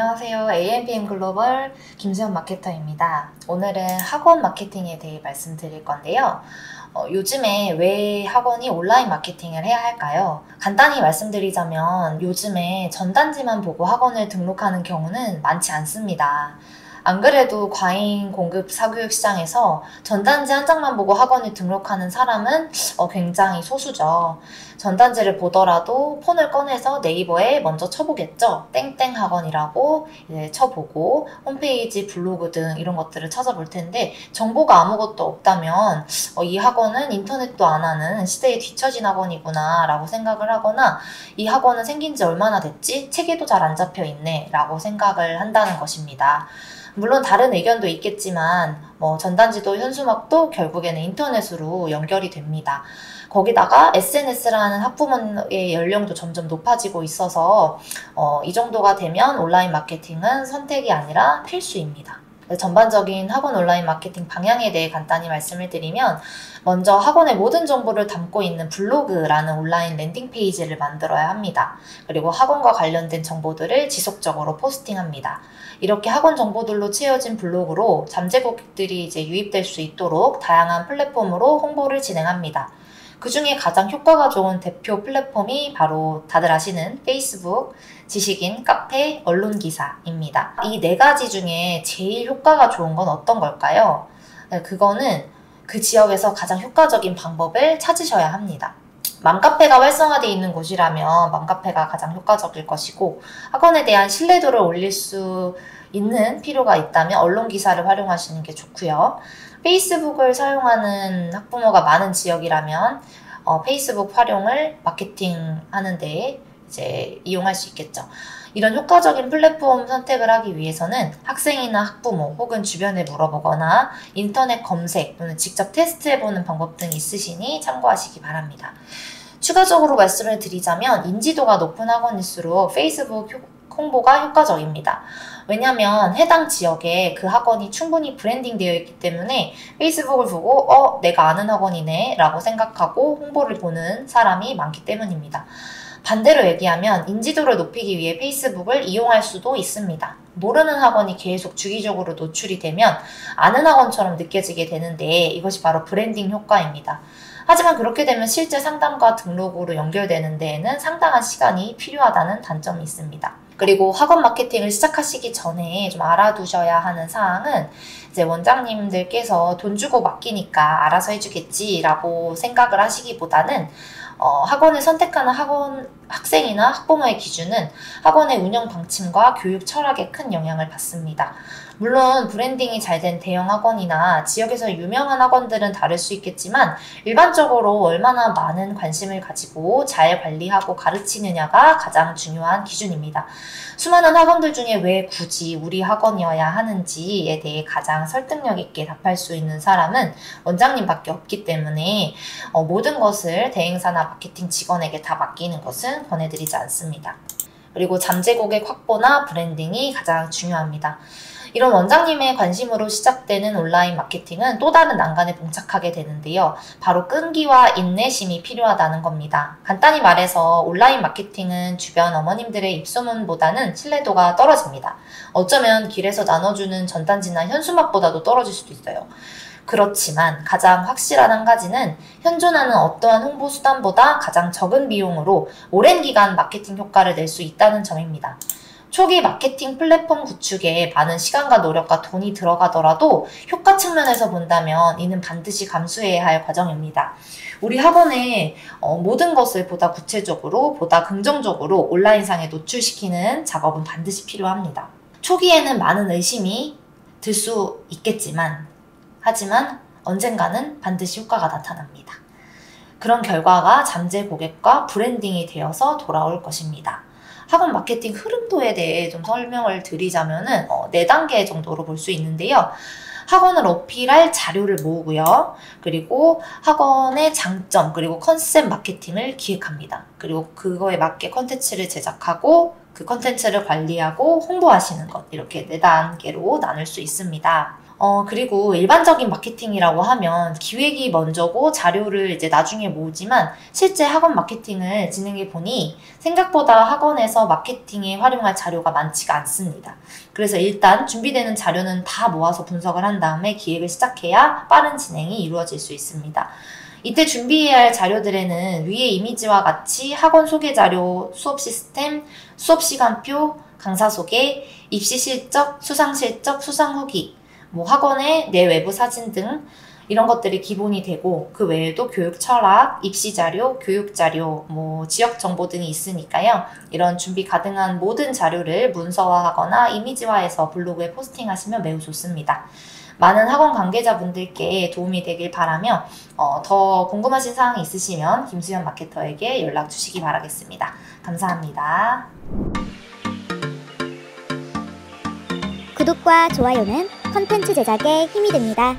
안녕하세요. AMPM 글로벌 김수현 마케터입니다. 오늘은 학원 마케팅에 대해 말씀드릴 건데요. 요즘에 왜 학원이 온라인 마케팅을 해야 할까요? 간단히 말씀드리자면 요즘에 전단지만 보고 학원을 등록하는 경우는 많지 않습니다. 안 그래도 과잉 공급 사교육 시장에서 전단지 한 장만 보고 학원을 등록하는 사람은 굉장히 소수죠. 전단지를 보더라도 폰을 꺼내서 네이버에 먼저 쳐보겠죠. 땡땡 학원이라고 이제 쳐보고 홈페이지, 블로그 등 이런 것들을 찾아볼 텐데 정보가 아무것도 없다면 이 학원은 인터넷도 안 하는 시대에 뒤처진 학원이구나 라고 생각을 하거나 이 학원은 생긴 지 얼마나 됐지? 체계도 잘 안 잡혀 있네 라고 생각을 한다는 것입니다. 물론 다른 의견도 있겠지만 전단지도 현수막도 결국에는 인터넷으로 연결이 됩니다. 거기다가 SNS라는 학부모의 연령도 점점 높아지고 있어서 이 정도가 되면 온라인 마케팅은 선택이 아니라 필수입니다. 전반적인 학원 온라인 마케팅 방향에 대해 간단히 말씀을 드리면 먼저 학원의 모든 정보를 담고 있는 블로그라는 온라인 랜딩 페이지를 만들어야 합니다. 그리고 학원과 관련된 정보들을 지속적으로 포스팅합니다. 이렇게 학원 정보들로 채워진 블로그로 잠재 고객들이 이제 유입될 수 있도록 다양한 플랫폼으로 홍보를 진행합니다. 그 중에 가장 효과가 좋은 대표 플랫폼이 바로 다들 아시는 페이스북, 지식인, 카페, 언론기사입니다. 이 네 가지 중에 제일 효과가 좋은 건 어떤 걸까요? 그거는 그 지역에서 가장 효과적인 방법을 찾으셔야 합니다. 맘카페가 활성화되어 있는 곳이라면 맘카페가 가장 효과적일 것이고 학원에 대한 신뢰도를 올릴 수 있는 필요가 있다면 언론기사를 활용하시는 게 좋고요. 페이스북을 사용하는 학부모가 많은 지역이라면 페이스북 활용을 마케팅 하는데 이제 이용할 수 있겠죠. 이런 효과적인 플랫폼 선택을 하기 위해서는 학생이나 학부모 혹은 주변에 물어보거나 인터넷 검색 또는 직접 테스트해보는 방법 등이 있으시니 참고하시기 바랍니다. 추가적으로 말씀을 드리자면 인지도가 높은 학원일수록 페이스북 홍보가 효과적입니다. 왜냐하면 해당 지역에 그 학원이 충분히 브랜딩 되어 있기 때문에 페이스북을 보고 내가 아는 학원이네 라고 생각하고 홍보를 보는 사람이 많기 때문입니다. 반대로 얘기하면 인지도를 높이기 위해 페이스북을 이용할 수도 있습니다. 모르는 학원이 계속 주기적으로 노출이 되면 아는 학원처럼 느껴지게 되는데 이것이 바로 브랜딩 효과입니다. 하지만 그렇게 되면 실제 상담과 등록으로 연결되는 데에는 상당한 시간이 필요하다는 단점이 있습니다. 그리고 학원 마케팅을 시작하시기 전에 좀 알아두셔야 하는 사항은 이제 원장님들께서 돈 주고 맡기니까 알아서 해주겠지라고 생각을 하시기보다는 학원을 선택하는 학생이나 학부모의 기준은 학원의 운영 방침과 교육 철학에 큰 영향을 받습니다. 물론 브랜딩이 잘 된 대형 학원이나 지역에서 유명한 학원들은 다를 수 있겠지만 일반적으로 얼마나 많은 관심을 가지고 잘 관리하고 가르치느냐가 가장 중요한 기준입니다. 수많은 학원들 중에 왜 굳이 우리 학원이어야 하는지에 대해 가장 설득력 있게 답할 수 있는 사람은 원장님밖에 없기 때문에 모든 것을 대행사나 마케팅 직원에게 다 맡기는 것은 권해드리지 않습니다. 그리고 잠재 고객 확보나 브랜딩이 가장 중요합니다. 이런 원장님의 관심으로 시작되는 온라인 마케팅은 또 다른 난간에 봉착하게 되는데요. 바로 끈기와 인내심이 필요하다는 겁니다. 간단히 말해서 온라인 마케팅은 주변 어머님들의 입소문보다는 신뢰도가 떨어집니다. 어쩌면 길에서 나눠주는 전단지나 현수막보다도 떨어질 수도 있어요. 그렇지만 가장 확실한 한 가지는 현존하는 어떠한 홍보 수단보다 가장 적은 비용으로 오랜 기간 마케팅 효과를 낼 수 있다는 점입니다. 초기 마케팅 플랫폼 구축에 많은 시간과 노력과 돈이 들어가더라도 효과 측면에서 본다면 이는 반드시 감수해야 할 과정입니다. 우리 학원의 모든 것을 보다 구체적으로, 보다 긍정적으로 온라인상에 노출시키는 작업은 반드시 필요합니다. 초기에는 많은 의심이 들 수 있겠지만 하지만 언젠가는 반드시 효과가 나타납니다. 그런 결과가 잠재 고객과 브랜딩이 되어서 돌아올 것입니다. 학원 마케팅 흐름도에 대해 좀 설명을 드리자면은 4단계 정도로 볼 수 있는데요. 학원을 어필할 자료를 모으고요. 그리고 학원의 장점, 그리고 컨셉 마케팅을 기획합니다. 그리고 그거에 맞게 컨텐츠를 제작하고 그 컨텐츠를 관리하고 홍보하시는 것, 이렇게 4단계로 나눌 수 있습니다. 그리고 일반적인 마케팅이라고 하면 기획이 먼저고 자료를 이제 나중에 모으지만 실제 학원 마케팅을 진행해 보니 생각보다 학원에서 마케팅에 활용할 자료가 많지가 않습니다. 그래서 일단 준비되는 자료는 다 모아서 분석을 한 다음에 기획을 시작해야 빠른 진행이 이루어질 수 있습니다. 이때 준비해야 할 자료들에는 위의 이미지와 같이 학원 소개 자료, 수업 시스템, 수업 시간표, 강사 소개, 입시 실적, 수상 실적, 수상 후기, 학원의 내외부 사진 등 이런 것들이 기본이 되고 그 외에도 교육 철학, 입시 자료, 교육 자료, 지역 정보 등이 있으니까요. 이런 준비 가능한 모든 자료를 문서화하거나 이미지화해서 블로그에 포스팅하시면 매우 좋습니다. 많은 학원 관계자분들께 도움이 되길 바라며 더 궁금하신 사항이 있으시면 김수현 마케터에게 연락 주시기 바라겠습니다. 감사합니다. 구독과 좋아요는 컨텐츠 제작에 힘이 됩니다.